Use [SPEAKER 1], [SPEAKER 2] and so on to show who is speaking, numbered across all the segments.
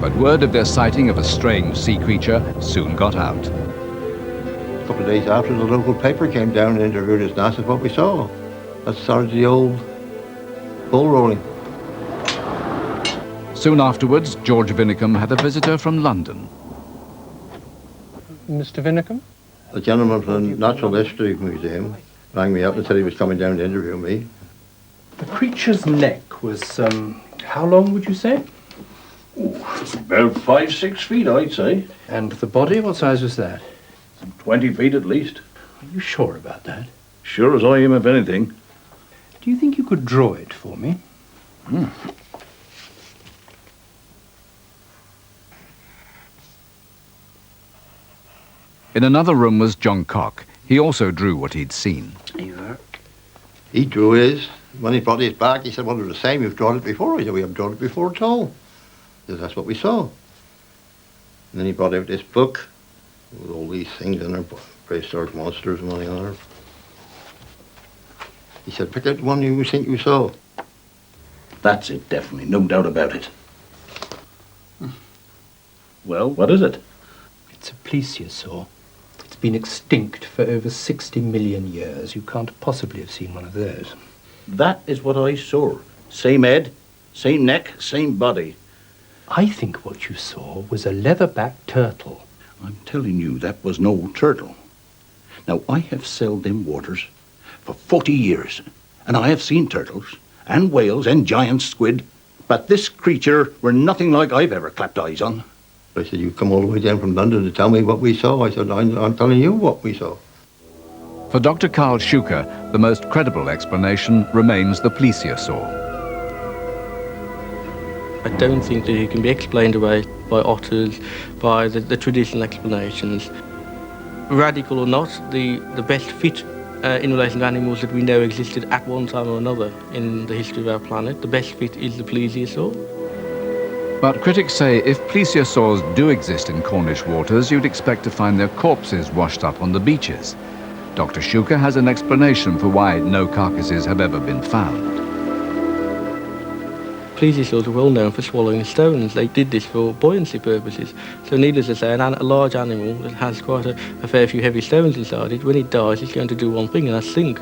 [SPEAKER 1] But word of their sighting of a strange sea creature soon got out.
[SPEAKER 2] A couple of days after, the local paper came down and interviewed us and asked us what we saw. That started the old ball rolling.
[SPEAKER 1] Soon afterwards, George Vinicum had a visitor from London.
[SPEAKER 3] Mr. Vinicum?
[SPEAKER 2] A gentleman from the Natural History Museum rang me up and said he was coming down to interview me.
[SPEAKER 3] The creature's neck was, how long would you say?
[SPEAKER 4] About 5-6 feet, I'd say.
[SPEAKER 3] And the body, what size was that?
[SPEAKER 4] 20 feet at least.
[SPEAKER 3] Are you sure about that?
[SPEAKER 4] Sure as I am of anything.
[SPEAKER 3] Do you think you could draw it for me?
[SPEAKER 1] In another room was John Cock. He also drew what he'd seen.
[SPEAKER 2] He drew his. When he brought his back, he said, well, it was the same. You've drawn it before. I said, we haven't drawn it before at all. He said, that's what we saw. And then he brought out this book with all these things in there, prehistoric monsters and everything on it. He said, pick out the one you think you saw.
[SPEAKER 4] That's it, definitely. No doubt about it. Well, what is it?
[SPEAKER 3] It's a plesiosaur. It's been extinct for over 60 million years. You can't possibly have seen one of those.
[SPEAKER 4] That is what I saw. Same head, same neck, same body.
[SPEAKER 3] I think what you saw was a leatherback turtle.
[SPEAKER 4] I'm telling you, that was no turtle. Now, I have sailed them waters for 40 years, and I have seen turtles, and whales, and giant squid, but this creature were nothing like I've ever clapped eyes on.
[SPEAKER 2] I said, you come all the way down from London to tell me what we saw. I said, I'm telling you what we saw.
[SPEAKER 1] For Dr. Carl Schuker, the most credible explanation remains the plesiosaur.
[SPEAKER 5] I don't think that it can be explained away by otters, by the traditional explanations. Radical or not, the best fit in relation to animals that we know existed at one time or another in the history of our planet, the best fit is the plesiosaur.
[SPEAKER 1] But critics say if plesiosaurs do exist in Cornish waters, you'd expect to find their corpses washed up on the beaches. Dr. Schuker has an explanation for why no carcasses have ever been found.
[SPEAKER 5] Plesiosaurs are well known for swallowing stones. They did this for buoyancy purposes. So needless to say, a large animal that has quite a fair few heavy stones inside it, when it dies, it's going to do one thing, and that's sink.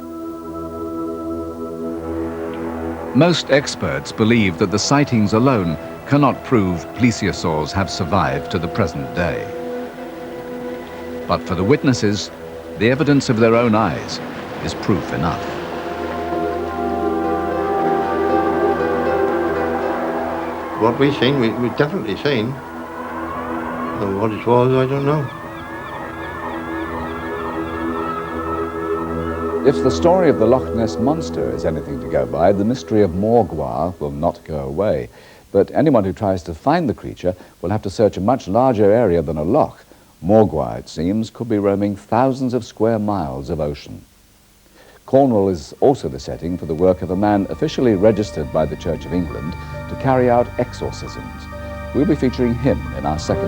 [SPEAKER 1] Most experts believe that the sightings alone cannot prove plesiosaurs have survived to the present day. But for the witnesses, the evidence of their own eyes is proof enough.
[SPEAKER 2] What we've seen, we've definitely seen. And what it was, I don't know.
[SPEAKER 6] If the story of the Loch Ness Monster is anything to go by, the mystery of Morgwa will not go away. But anyone who tries to find the creature will have to search a much larger area than a loch. Morgwa, it seems, could be roaming thousands of square miles of ocean. Cornwall is also the setting for the work of a man officially registered by the Church of England to carry out exorcisms. We'll be featuring him in our second